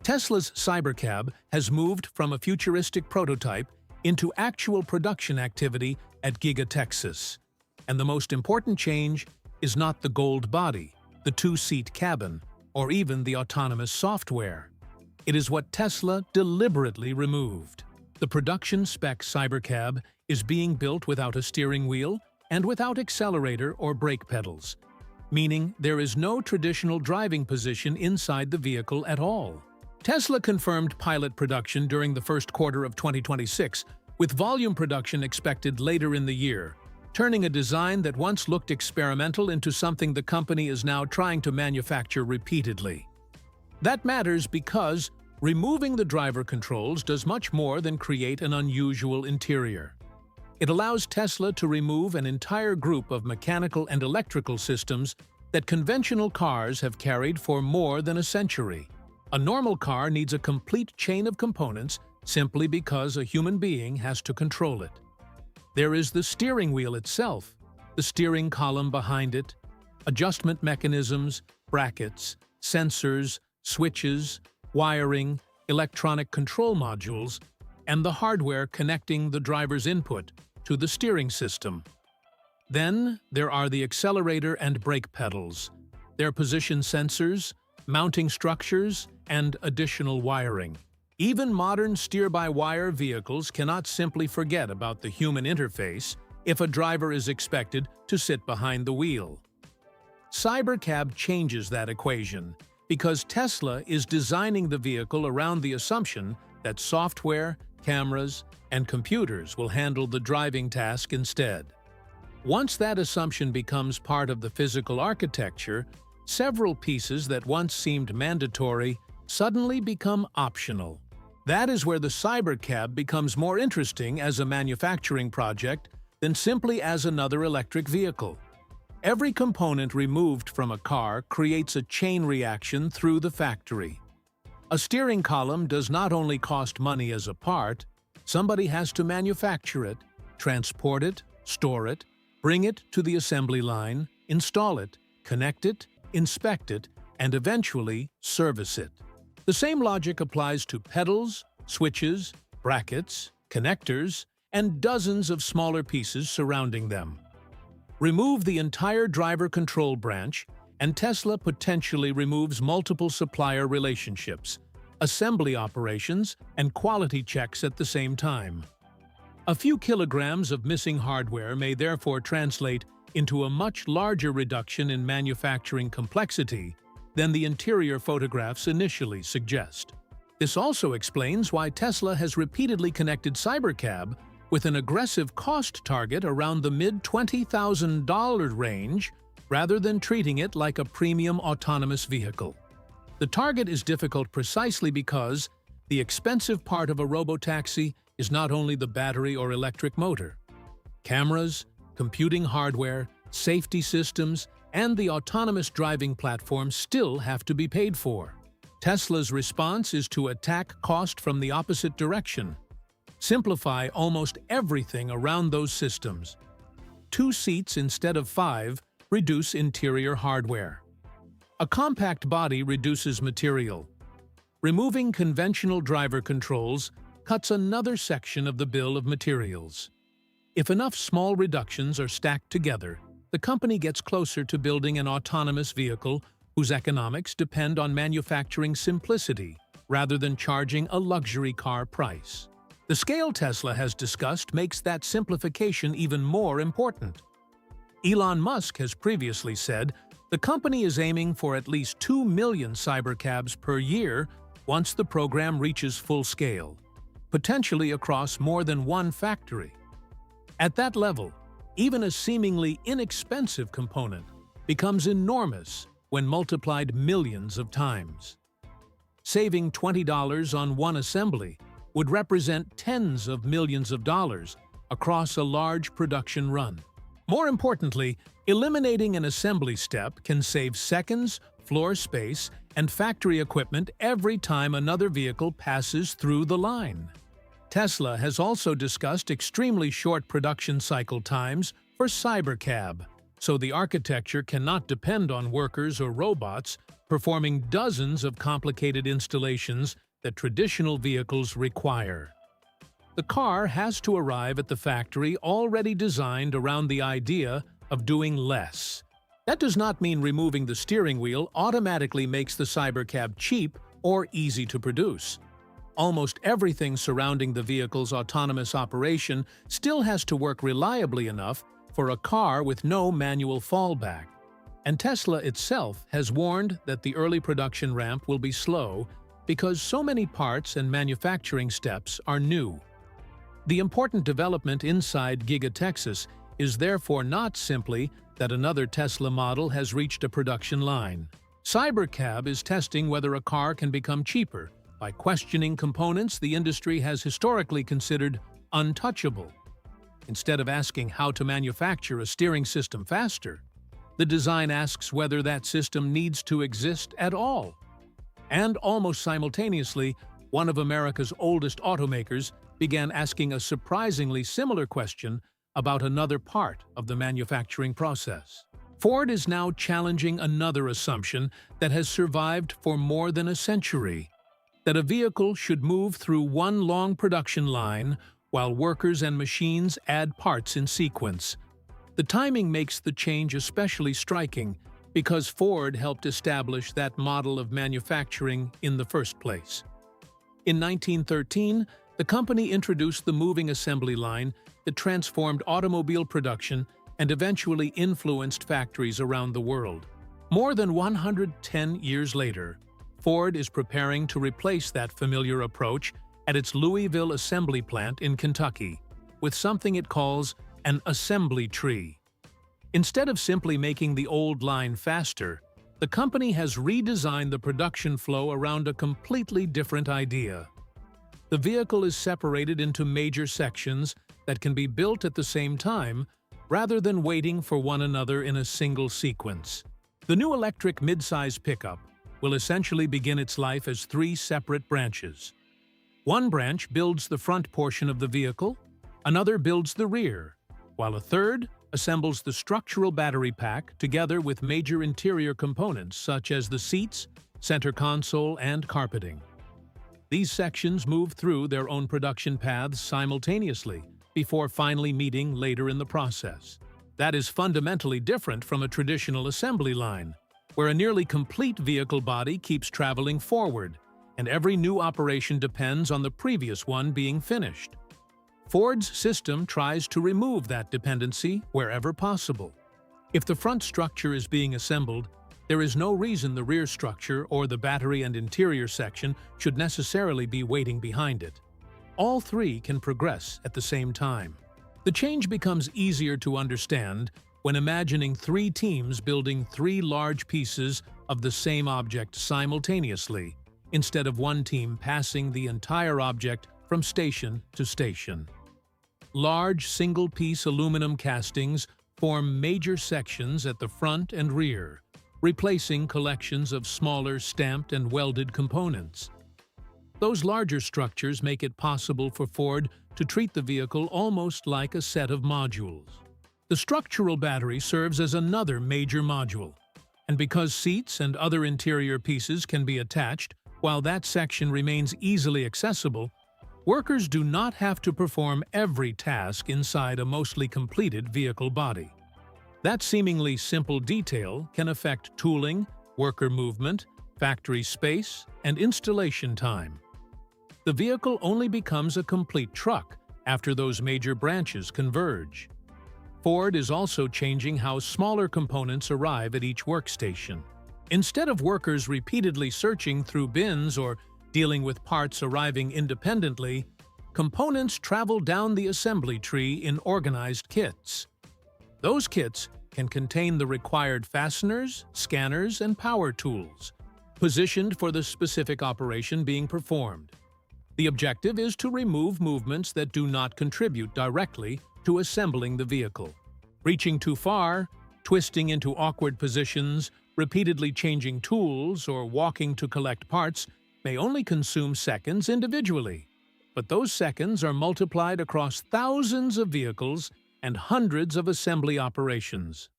Tesla's Cybercab has moved from a futuristic prototype into actual production activity at Giga Texas. And the most important change is not the gold body, the two-seat cabin, or even the autonomous software. It is what Tesla deliberately removed. The production-spec Cybercab is being built without a steering wheel and without accelerator or brake pedals, meaning there is no traditional driving position inside the vehicle at all. Tesla confirmed pilot production during the first quarter of 2026, with volume production expected later in the year, turning a design that once looked experimental into something the company is now trying to manufacture repeatedly. That matters because removing the driver controls does much more than create an unusual interior. It allows Tesla to remove an entire group of mechanical and electrical systems that conventional cars have carried for more than a century. A normal car needs a complete chain of components simply because a human being has to control it. There is the steering wheel itself, the steering column behind it, adjustment mechanisms, brackets, sensors, switches, wiring, electronic control modules, and the hardware connecting the driver's input to the steering system. Then there are the accelerator and brake pedals, their position sensors, mounting structures, and additional wiring. Even modern steer-by-wire vehicles cannot simply forget about the human interface if a driver is expected to sit behind the wheel. Cybercab changes that equation because Tesla is designing the vehicle around the assumption that software, cameras, and computers will handle the driving task instead. Once that assumption becomes part of the physical architecture, several pieces that once seemed mandatory suddenly become optional. That is where the Cybercab becomes more interesting as a manufacturing project than simply as another electric vehicle. Every component removed from a car creates a chain reaction through the factory. A steering column does not only cost money as a part, somebody has to manufacture it, transport it, store it, bring it to the assembly line, install it, connect it, inspect it, and eventually service it. The same logic applies to pedals, switches, brackets, connectors, and dozens of smaller pieces surrounding them. Remove the entire driver control branch, and Tesla potentially removes multiple supplier relationships, assembly operations, and quality checks at the same time. A few kilograms of missing hardware may therefore translate into a much larger reduction in manufacturing complexity than the interior photographs initially suggest. This also explains why Tesla has repeatedly connected Cybercab with an aggressive cost target around the mid-$20,000 range rather than treating it like a premium autonomous vehicle. The target is difficult precisely because the expensive part of a robotaxi is not only the battery or electric motor. Cameras, computing hardware, safety systems, and the autonomous driving platform still have to be paid for. Tesla's response is to attack cost from the opposite direction. Simplify almost everything around those systems. 2 seats instead of 5 reduce interior hardware. A compact body reduces material. Removing conventional driver controls cuts another section of the bill of materials. If enough small reductions are stacked together, the company gets closer to building an autonomous vehicle whose economics depend on manufacturing simplicity rather than charging a luxury car price. The scale Tesla has discussed makes that simplification even more important. Elon Musk has previously said the company is aiming for at least 2 million Cybercabs per year once the program reaches full scale, potentially across more than one factory. At that level, even a seemingly inexpensive component becomes enormous when multiplied millions of times. Saving $20 on one assembly would represent tens of millions of dollars across a large production run. More importantly, eliminating an assembly step can save seconds, floor space, and factory equipment every time another vehicle passes through the line. Tesla has also discussed extremely short production cycle times for Cybercab, so the architecture cannot depend on workers or robots performing dozens of complicated installations that traditional vehicles require. The car has to arrive at the factory already designed around the idea of doing less. That does not mean removing the steering wheel automatically makes the Cybercab cheap or easy to produce. Almost everything surrounding the vehicle's autonomous operation still has to work reliably enough for a car with no manual fallback. And Tesla itself has warned that the early production ramp will be slow because so many parts and manufacturing steps are new. The important development inside Giga Texas is therefore not simply that another Tesla model has reached a production line. Cybercab is testing whether a car can become cheaper by questioning components the industry has historically considered untouchable. Instead of asking how to manufacture a steering system faster, the design asks whether that system needs to exist at all. And almost simultaneously, one of America's oldest automakers began asking a surprisingly similar question about another part of the manufacturing process. Ford is now challenging another assumption that has survived for more than a century: that a vehicle should move through one long production line while workers and machines add parts in sequence. The timing makes the change especially striking because Ford helped establish that model of manufacturing in the first place. In 1913, the company introduced the moving assembly line that transformed automobile production and eventually influenced factories around the world. More than 110 years later, Ford is preparing to replace that familiar approach at its Louisville assembly plant in Kentucky with something it calls an assembly tree. Instead of simply making the old line faster, the company has redesigned the production flow around a completely different idea. The vehicle is separated into major sections that can be built at the same time rather than waiting for one another in a single sequence. The new electric midsize pickup will essentially begin its life as three separate branches. One branch builds the front portion of the vehicle, another builds the rear, while a third assembles the structural battery pack together with major interior components such as the seats, center console, and carpeting. These sections move through their own production paths simultaneously before finally meeting later in the process. That is fundamentally different from a traditional assembly line, where a nearly complete vehicle body keeps traveling forward, and every new operation depends on the previous one being finished. Ford's system tries to remove that dependency wherever possible. If the front structure is being assembled, there is no reason the rear structure or the battery and interior section should necessarily be waiting behind it. All three can progress at the same time. The change becomes easier to understand when imagining three teams building three large pieces of the same object simultaneously, instead of one team passing the entire object from station to station. Large single-piece aluminum castings form major sections at the front and rear, replacing collections of smaller stamped and welded components. Those larger structures make it possible for Ford to treat the vehicle almost like a set of modules. The structural battery serves as another major module, and because seats and other interior pieces can be attached while that section remains easily accessible, workers do not have to perform every task inside a mostly completed vehicle body. That seemingly simple detail can affect tooling, worker movement, factory space, and installation time. The vehicle only becomes a complete truck after those major branches converge. Ford is also changing how smaller components arrive at each workstation. Instead of workers repeatedly searching through bins or dealing with parts arriving independently, components travel down the assembly tree in organized kits. Those kits can contain the required fasteners, scanners, and power tools, positioned for the specific operation being performed. The objective is to remove movements that do not contribute directly to assembling the vehicle. Reaching too far, twisting into awkward positions, repeatedly changing tools, or walking to collect parts may only consume seconds individually. But those seconds are multiplied across thousands of vehicles and hundreds of assembly operations.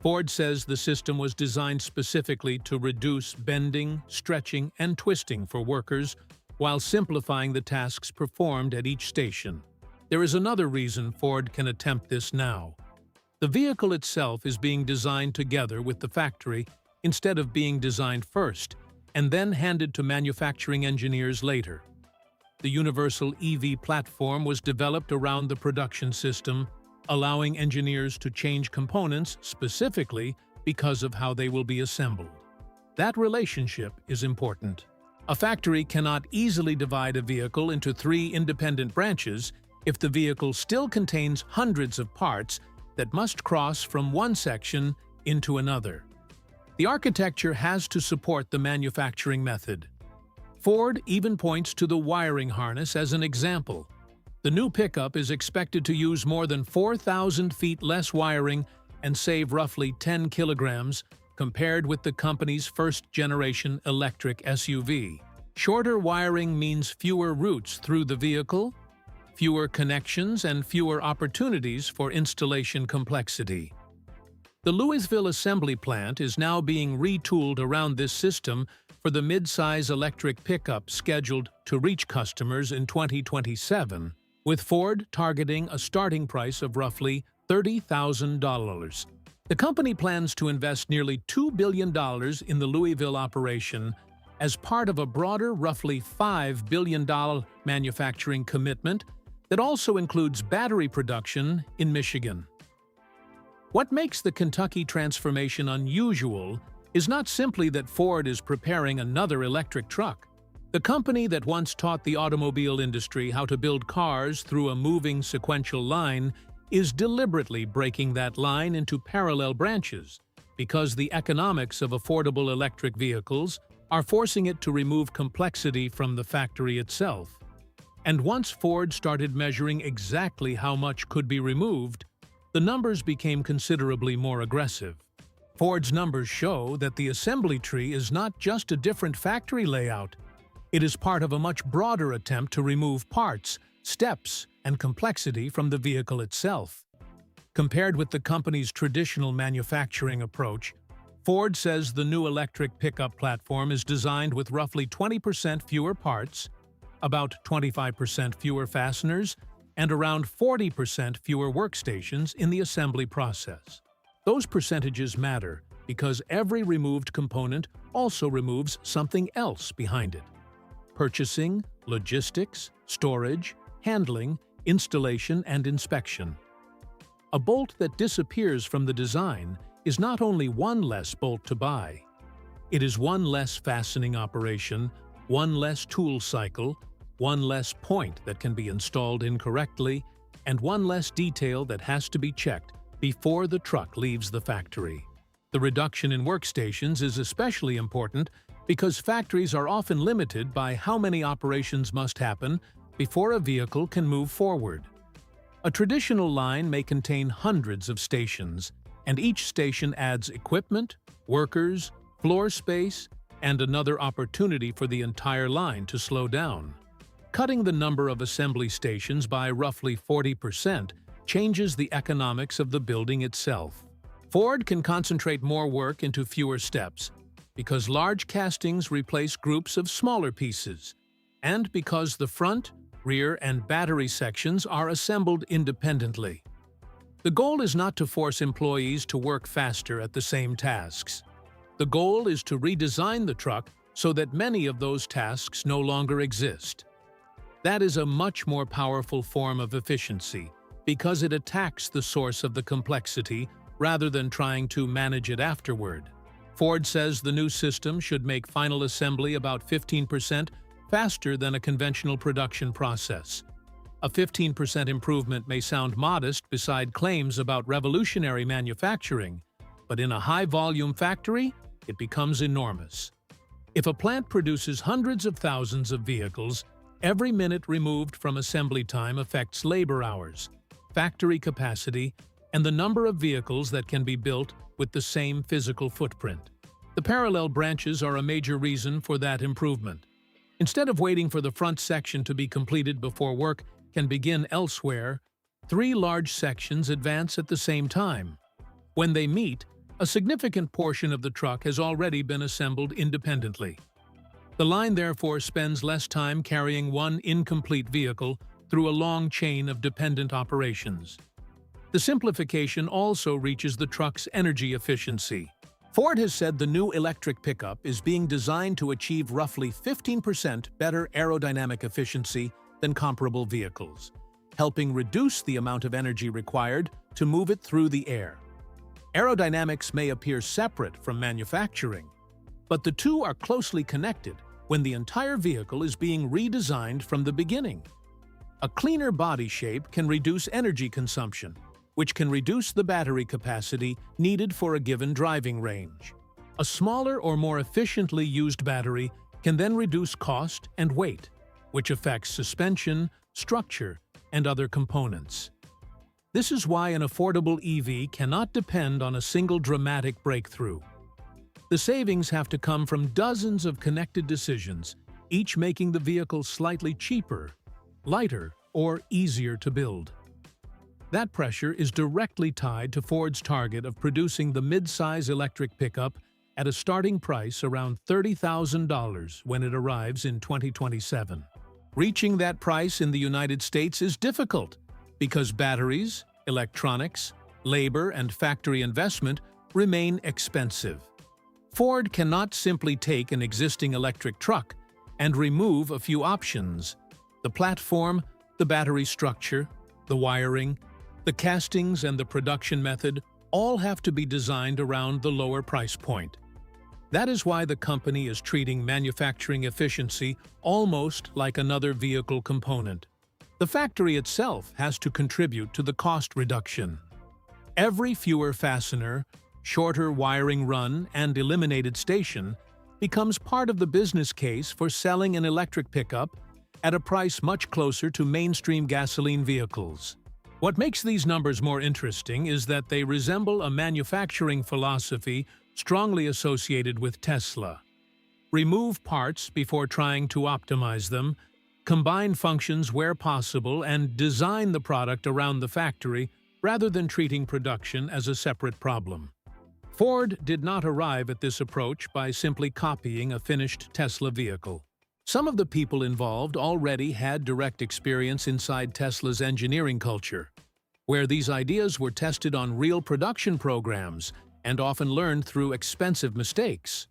Ford says the system was designed specifically to reduce bending, stretching, and twisting for workers while simplifying the tasks performed at each station. There is another reason Ford can attempt this now. The vehicle itself is being designed together with the factory instead of being designed first and then handed to manufacturing engineers later. The universal EV platform was developed around the production system, allowing engineers to change components specifically because of how they will be assembled. That relationship is important. A factory cannot easily divide a vehicle into 3 independent branches if the vehicle still contains hundreds of parts that must cross from one section into another. The architecture has to support the manufacturing method. Ford even points to the wiring harness as an example. The new pickup is expected to use more than 4,000 feet less wiring and save roughly 10 kilograms compared with the company's first-generation electric SUV. Shorter wiring means fewer routes through the vehicle, fewer connections, and fewer opportunities for installation complexity. The Louisville assembly plant is now being retooled around this system for the mid-size electric pickup scheduled to reach customers in 2027, with Ford targeting a starting price of roughly $30,000. The company plans to invest nearly $2 billion in the Louisville operation as part of a broader, roughly $5 billion manufacturing commitment that also includes battery production in Michigan. What makes the Kentucky transformation unusual is not simply that Ford is preparing another electric truck. The company that once taught the automobile industry how to build cars through a moving sequential line is deliberately breaking that line into parallel branches because the economics of affordable electric vehicles are forcing it to remove complexity from the factory itself. And once Ford started measuring exactly how much could be removed, the numbers became considerably more aggressive. Ford's numbers show that the assembly tree is not just a different factory layout. It is part of a much broader attempt to remove parts, steps, and complexity from the vehicle itself. Compared with the company's traditional manufacturing approach, Ford says the new electric pickup platform is designed with roughly 20% fewer parts, about 25% fewer fasteners, and around 40% fewer workstations in the assembly process. Those percentages matter because every removed component also removes something else behind it: purchasing, logistics, storage, handling, installation, and inspection. A bolt that disappears from the design is not only one less bolt to buy. It is one less fastening operation, one less tool cycle, one less point that can be installed incorrectly, and one less detail that has to be checked before the truck leaves the factory. The reduction in workstations is especially important because factories are often limited by how many operations must happen before a vehicle can move forward. A traditional line may contain hundreds of stations, and each station adds equipment, workers, floor space, and another opportunity for the entire line to slow down. Cutting the number of assembly stations by roughly 40% changes the economics of the building itself. Ford can concentrate more work into fewer steps because large castings replace groups of smaller pieces, and because the front, rear, and battery sections are assembled independently. The goal is not to force employees to work faster at the same tasks. The goal is to redesign the truck so that many of those tasks no longer exist. That is a much more powerful form of efficiency because it attacks the source of the complexity rather than trying to manage it afterward. Ford says the new system should make final assembly about 15% faster than a conventional production process. A 15% improvement may sound modest beside claims about revolutionary manufacturing, but in a high-volume factory, it becomes enormous. If a plant produces hundreds of thousands of vehicles, every minute removed from assembly time affects labor hours, factory capacity, and the number of vehicles that can be built with the same physical footprint. The parallel branches are a major reason for that improvement. Instead of waiting for the front section to be completed before work can begin elsewhere, 3 large sections advance at the same time. When they meet, A significant portion of the truck has already been assembled independently. The line therefore spends less time carrying one incomplete vehicle through a long chain of dependent operations. The simplification also reaches the truck's energy efficiency. Ford has said the new electric pickup is being designed to achieve roughly 15% better aerodynamic efficiency than comparable vehicles, helping reduce the amount of energy required to move it through the air. Aerodynamics may appear separate from manufacturing, but the two are closely connected when the entire vehicle is being redesigned from the beginning. A cleaner body shape can reduce energy consumption, which can reduce the battery capacity needed for a given driving range. A smaller or more efficiently used battery can then reduce cost and weight, which affects suspension, structure, and other components. This is why an affordable EV cannot depend on a single dramatic breakthrough. The savings have to come from dozens of connected decisions, each making the vehicle slightly cheaper, lighter, or easier to build. That pressure is directly tied to Ford's target of producing the mid-size electric pickup at a starting price around $30,000 when it arrives in 2027. Reaching that price in the United States is difficult because batteries, electronics, labor, and factory investment remain expensive. Ford cannot simply take an existing electric truck and remove a few options: the platform, the battery structure, the wiring, the castings, and the production method all have to be designed around the lower price point. That is why the company is treating manufacturing efficiency almost like another vehicle component. The factory itself has to contribute to the cost reduction. Every fewer fastener, shorter wiring run, and eliminated station becomes part of the business case for selling an electric pickup at a price much closer to mainstream gasoline vehicles. What makes these numbers more interesting is that they resemble a manufacturing philosophy strongly associated with Tesla. Remove parts before trying to optimize them, combine functions where possible, and design the product around the factory rather than treating production as a separate problem. Ford did not arrive at this approach by simply copying a finished Tesla vehicle. Some of the people involved already had direct experience inside Tesla's engineering culture, where these ideas were tested on real production programs and often learned through expensive mistakes.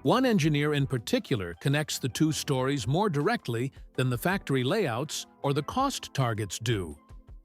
One engineer in particular connects the two stories more directly than the factory layouts or the cost targets do.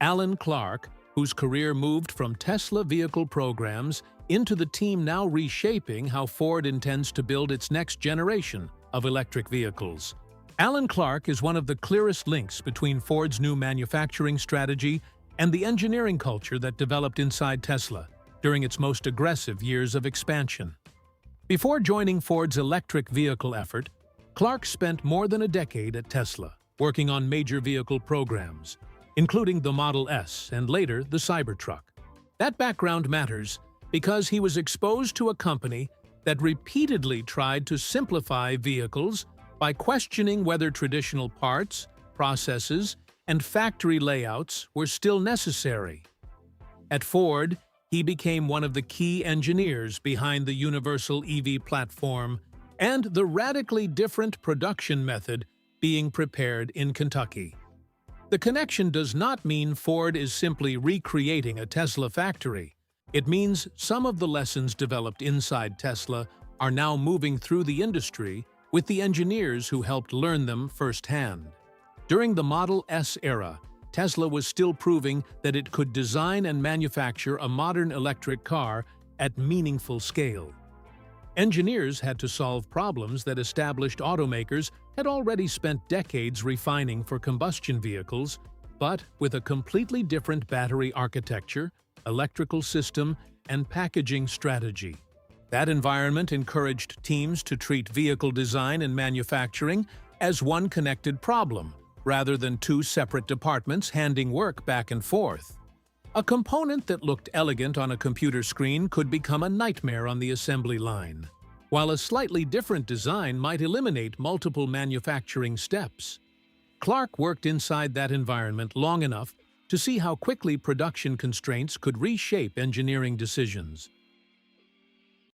Alan Clark, whose career moved from Tesla vehicle programs into the team now reshaping how Ford intends to build its next generation of electric vehicles. Alan Clark is one of the clearest links between Ford's new manufacturing strategy and the engineering culture that developed inside Tesla during its most aggressive years of expansion. Before joining Ford's electric vehicle effort, Clark spent more than a decade at Tesla, working on major vehicle programs, including the Model S and later the Cybertruck. That background matters because he was exposed to a company that repeatedly tried to simplify vehicles by questioning whether traditional parts, processes, and factory layouts were still necessary. At Ford, he became one of the key engineers behind the universal EV platform and the radically different production method being prepared in Kentucky. The connection does not mean Ford is simply recreating a Tesla factory. It means some of the lessons developed inside Tesla are now moving through the industry with the engineers who helped learn them firsthand. During the Model S era, Tesla was still proving that it could design and manufacture a modern electric car at meaningful scale. Engineers had to solve problems that established automakers had already spent decades refining for combustion vehicles, but with a completely different battery architecture, electrical system, and packaging strategy. That environment encouraged teams to treat vehicle design and manufacturing as one connected problem, rather than two separate departments handing work back and forth. A component that looked elegant on a computer screen could become a nightmare on the assembly line, while a slightly different design might eliminate multiple manufacturing steps. Clark worked inside that environment long enough to see how quickly production constraints could reshape engineering decisions.